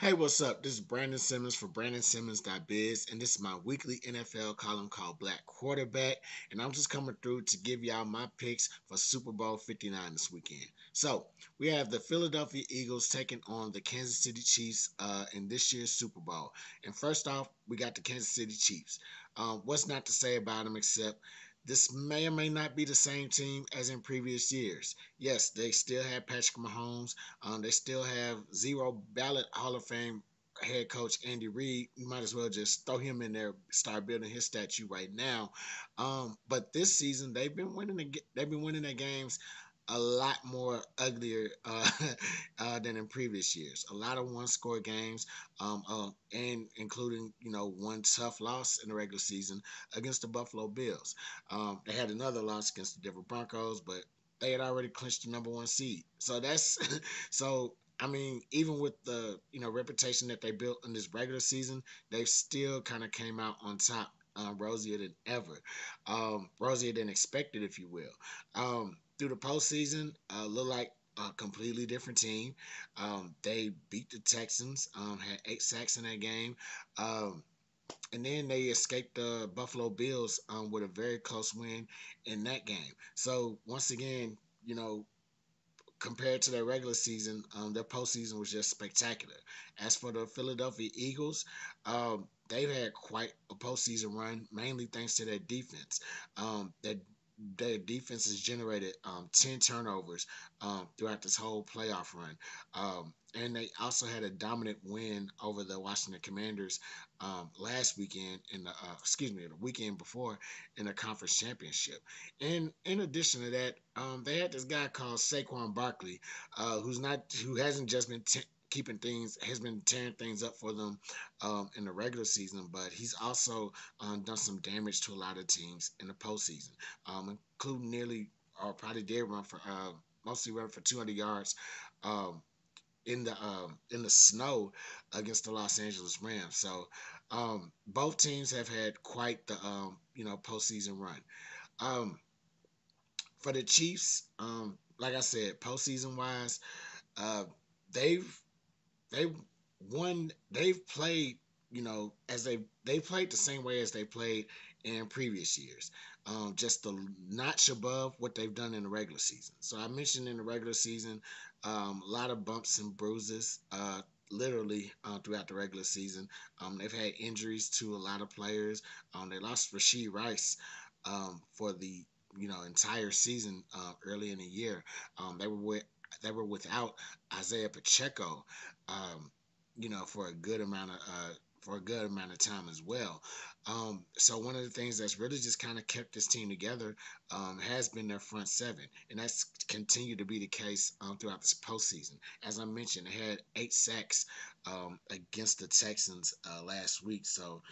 Hey, what's up? This is Brandon Simmons for BrandonSimmons.biz, and this is my weekly NFL column called Black Quarterback. And I'm just coming through to give y'all my picks for Super Bowl 59 this weekend. So, we have the Philadelphia Eagles taking on the Kansas City Chiefs in this year's Super Bowl. And first off, we got the Kansas City Chiefs. What's not to say about them except this may or may not be the same team as in previous years. Yes, they still have Patrick Mahomes. They still have zero ballot Hall of Fame head coach Andy Reid. You might as well just throw him in there, start building his statue right now. But this season they've been winning their games a lot more uglier than in previous years. A lot of one-score games, and including one tough loss in the regular season against the Buffalo Bills. They had another loss against the Denver Broncos, but they had already clinched the number one seed. So that's so. I mean, even with the reputation that they built in this regular season, they still kind of came out on top, rosier than ever, rosier than expected, if you will. Through the postseason, look like a completely different team. They beat the Texans, had 8 sacks in that game. Um, and then they escaped the Buffalo Bills with a very close win in that game. So once again, you know, compared to their regular season, their postseason was just spectacular. As for the Philadelphia Eagles, they've had quite a postseason run, mainly thanks to their defense. Their defense has generated 10 turnovers throughout this whole playoff run. And they also had a dominant win over the Washington Commanders last weekend the weekend before in the conference championship. And in addition to that, they had this guy called Saquon Barkley, who hasn't just been keeping things has been tearing things up for them in the regular season, but he's also done some damage to a lot of teams in the postseason, including nearly or probably did run for mostly run for 200 yards um, in the snow against the Los Angeles Rams. So both teams have had quite the postseason run. Um, for the Chiefs, like I said, postseason wise, uh, they've they they've played as they played the same way as they played in previous years, just a notch above what they've done in the regular season. So I mentioned in the regular season, a lot of bumps and bruises, literally throughout the regular season. They've had injuries to a lot of players. They lost Rasheed Rice for the entire season early in the year. They were without Isaiah Pacheco, um, for a good amount of time as well. So one of the things that's really just kind of kept this team together has been their front seven, and that's continued to be the case throughout this postseason. As I mentioned, they had 8 sacks against the Texans last week, so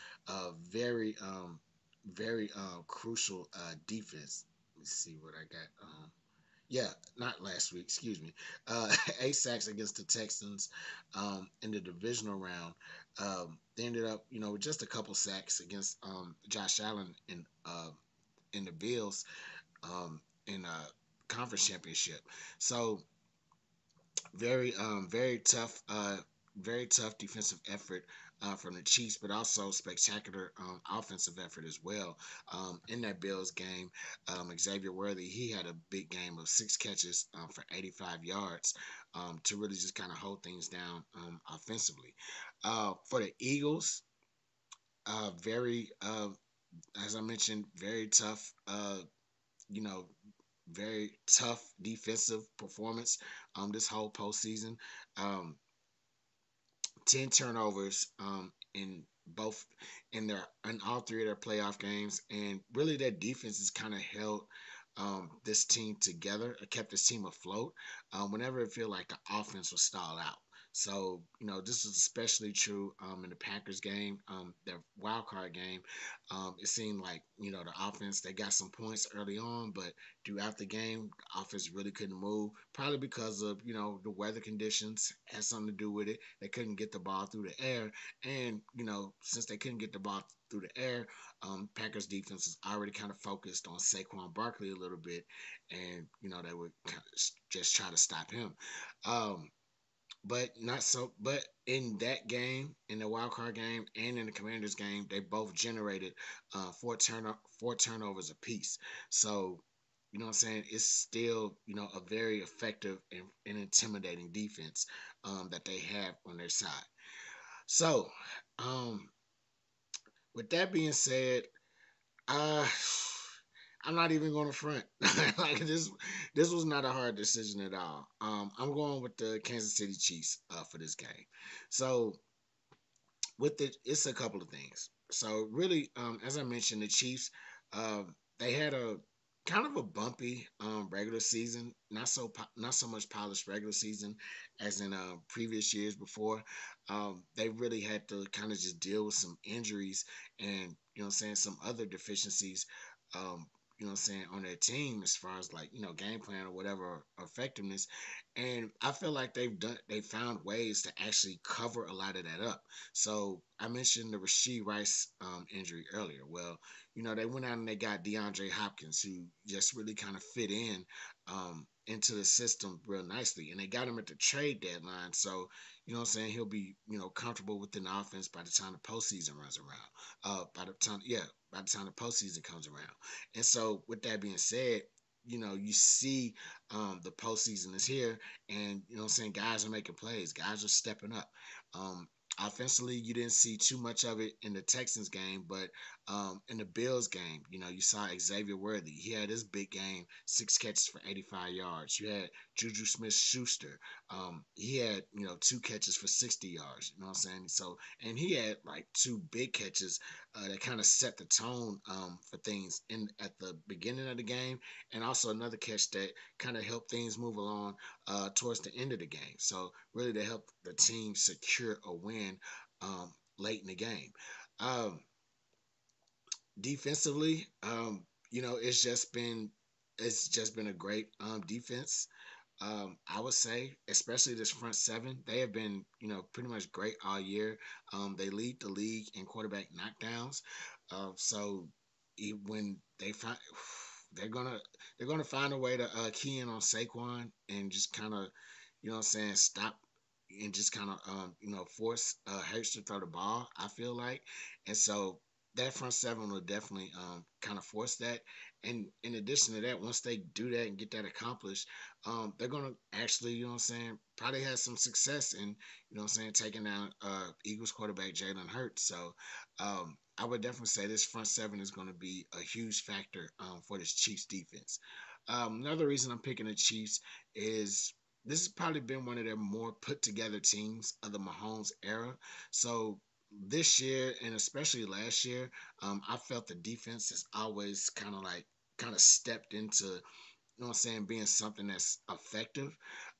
very very crucial defense. Let me see what I got. Yeah, not last week. Excuse me. 8 sacks against the Texans in the divisional round. They ended up, with just a couple sacks against Josh Allen in the Bills in a conference championship. So very tough defensive effort from the Chiefs, but also spectacular offensive effort as well. In that Bills game, Xavier Worthy, he had a big game of 6 catches for 85 yards to really just kind of hold things down offensively. For the Eagles, very as I mentioned, very tough. You know, very tough defensive performance this whole postseason. Um, 10 turnovers in both in all three of their playoff games, and really their defense has kind of held this team together, kept this team afloat whenever it feel like the offense will stall out. So this is especially true in the Packers game, their wild card game. It seemed like the offense, they got some points early on, but throughout the game, the offense really couldn't move. Probably because of the weather conditions had something to do with it. They couldn't get the ball through the air, and since they couldn't get the ball through the air, Packers defense is already kind of focused on Saquon Barkley a little bit, and they would kind of just try to stop him. Um, but not so. But in that game, in the wild card game, and in the Commanders game, they both generated four turnovers apiece. So, you know what I'm saying? It's still, a very effective and intimidating defense that they have on their side. So, um, with that being said, uh, I'm not even going to front. Like this was not a hard decision at all. I'm going with the Kansas City Chiefs for this game. So with it, it's a couple of things. So really, as I mentioned, the Chiefs, they had a kind of a bumpy regular season, not so much polished regular season as in previous years before. They really had to kind of just deal with some injuries and saying some other deficiencies. Um, saying on their team as far as like game plan or whatever or effectiveness, and I feel like they found ways to actually cover a lot of that up. So I mentioned the Rasheed Rice injury earlier. Well, they went out and they got DeAndre Hopkins, who just really kind of fit in into the system real nicely. And they got him at the trade deadline. So, what I'm saying, he'll be, comfortable within the offense by the time the postseason runs around. By the time the postseason comes around. And so with that being said, you see the postseason is here, and what I'm saying, guys are making plays, guys are stepping up. Um, Offensively, you didn't see too much of it in the Texans game, but in the Bills game, you saw Xavier Worthy. He had his big game, 6 catches for 85 yards. You had Juju Smith Schuster. He had, two catches for 60 yards. You know what I'm saying? So, and he had like two big catches that kind of set the tone for things in at the beginning of the game, and also another catch that kind of helped things move along towards the end of the game. So really, to help the team secure a win late in the game. Um, Defensively, it's just been a great defense. I would say, especially this front seven, they have been, pretty much great all year. They lead the league in quarterback knockdowns. So when they find they're gonna they're gonna find a way to key in on Saquon and just kind of, what I'm saying, stop and just kind of force Hurts to throw the ball. I feel like, and so that front seven will definitely kind of force that. And in addition to that, once they do that and get that accomplished, they're gonna actually, what I'm saying, probably have some success in, what I'm saying, taking down Eagles quarterback Jalen Hurts. So I would definitely say this front seven is going to be a huge factor for this Chiefs defense. Another reason I'm picking the Chiefs is this has probably been one of their more put together teams of the Mahomes era. So this year and especially last year, I felt the defense has always kind of stepped into, what I'm saying, being something that's effective.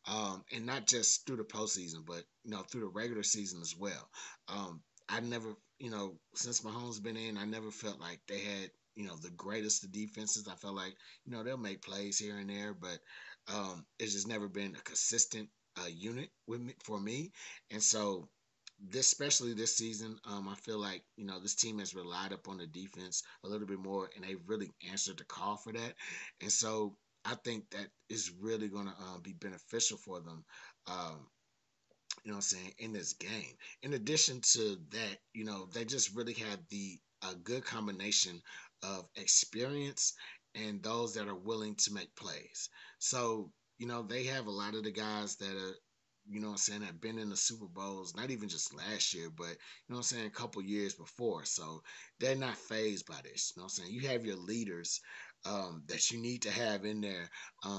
And not just through the postseason, but through the regular season as well. I never, since Mahomes been in, I never felt like they had, the greatest of defenses. I felt like, they'll make plays here and there, but it's just never been a consistent unit for me. And so especially this season, I feel like this team has relied upon the defense a little bit more, and they've really answered the call for that. And so I think that is really going to be beneficial for them. Um, what I'm saying, in this game. In addition to that, they just really have the a good combination of experience and those that are willing to make plays. So, they have a lot of the guys that are, what I'm saying, have been in the Super Bowls, not even just last year, but what I'm saying, a couple years before. So they're not phased by this. You know what I'm saying? You have your leaders that you need to have in there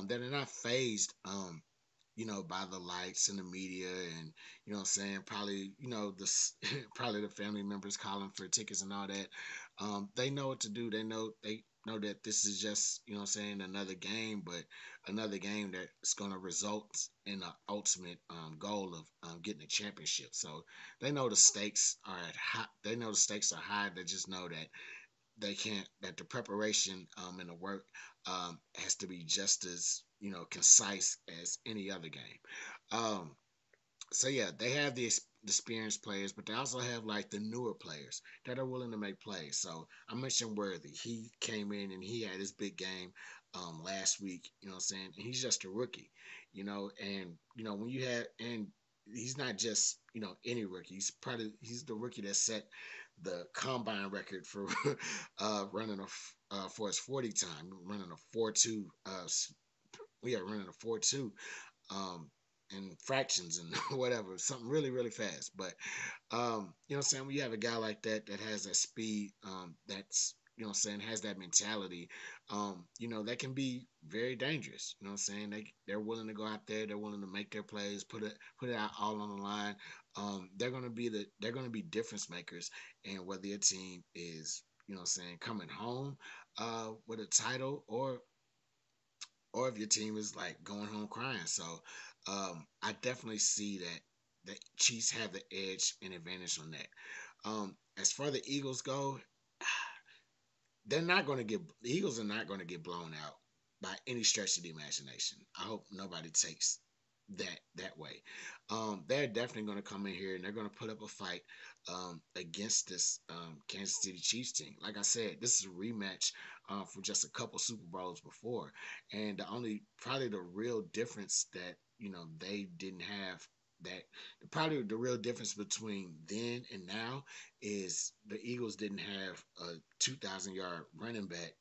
that are not phased by the lights and the media and, what I'm saying, probably, probably the family members calling for tickets and all that. They know what to do. They know that this is just, what I'm saying, another game, but another game that's going to result in the ultimate goal of getting a championship. So they know the stakes are at high. They know the stakes are high. They just know that that the preparation and the work has to be just as concise as any other game. Um, so yeah, they have the experienced players, but they also have like the newer players that are willing to make plays. So I mentioned Worthy. He came in and he had his big game last week. You know what I'm saying? And he's just a rookie. And when you had and he's not just any rookie. He's the rookie that set the combine record for running for his 40 time, running a 4.2. We are running a 4.2 in fractions and whatever, something really really fast. But you know what I'm saying, when you have a guy like that that has that speed, that's what I'm saying, has that mentality, that can be very dangerous. You know what I'm saying? They're willing to go out there, they're willing to make their plays, put it out all on the line. They're gonna be difference makers, and whether your team is, what I'm saying, coming home with a title, or if your team is like going home crying. So I definitely see that the Chiefs have the edge and advantage on that. As far the Eagles go, the Eagles are not going to get blown out by any stretch of the imagination. I hope nobody takes that way. They're definitely going to come in here and they're going to put up a fight against this Kansas City Chiefs team. Like I said, this is a rematch from just a couple Super Bowls before, and probably the real difference that they didn't have, that probably the real difference between then and now is the Eagles didn't have a 2,000-yard running back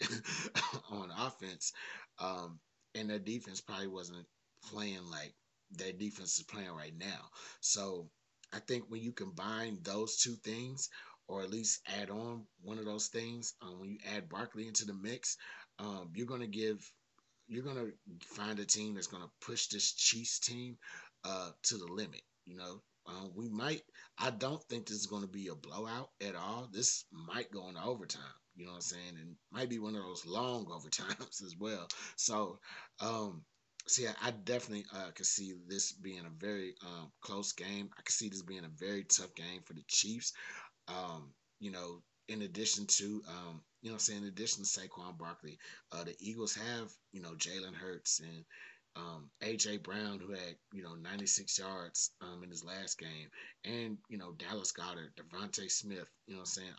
on offense, and their defense probably wasn't playing like their defense is playing right now. So I think when you combine those two things, or at least add on one of those things, when you add Barkley into the mix, you're gonna find a team that's gonna push this Chiefs team to the limit. We might. I don't think this is going to be a blowout at all. This might go into overtime. You know what I'm saying? And might be one of those long overtimes as well. So, um, yeah, I definitely could see this being a very close game. I could see this being a very tough game for the Chiefs. Um, you know, in addition to in addition to Saquon Barkley, the Eagles have Jalen Hurts and AJ Brown, who had 96 yards in his last game, and Dallas Goddard, Devontae Smith.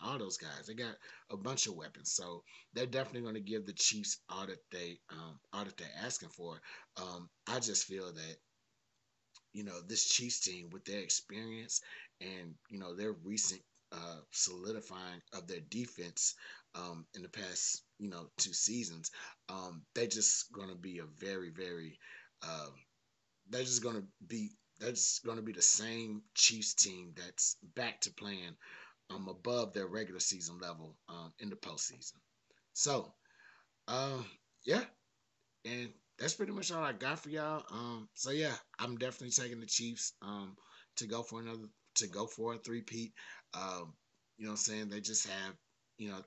All those guys. They got a bunch of weapons, so they're definitely going to give the Chiefs all that they're asking for. I just feel that this Chiefs team, with their experience and their recent solidifying of their defense in the past 2 seasons, they're just going to be a very very um, they're just going to be the same Chiefs team that's back to playing above their regular season level in the postseason. So uh, yeah, and that's pretty much all I got for y'all. So yeah, I'm definitely taking the Chiefs to go for another to go for a three-peat. What I'm saying? They just have,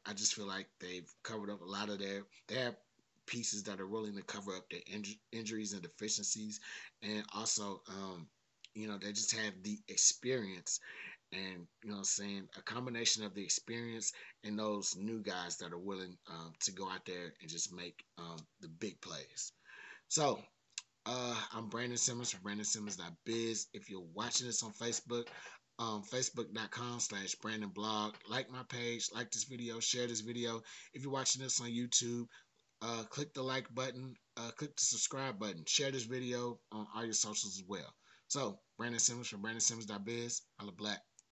I just feel like they've covered up a lot of they have pieces that are willing to cover up their injuries and deficiencies, and also they just have the experience, and what I'm saying, a combination of the experience and those new guys that are willing to go out there and just make the big plays. So I'm Brandon Simmons from BrandonSimmons.biz. If you're watching this on Facebook, Facebook.com/Brandon blog. Like my page, like this video, share this video. If you're watching this on YouTube, click the like button, click the subscribe button, share this video on all your socials as well. So, Brandon Simmons from BrandonSimmons.biz. Holla black.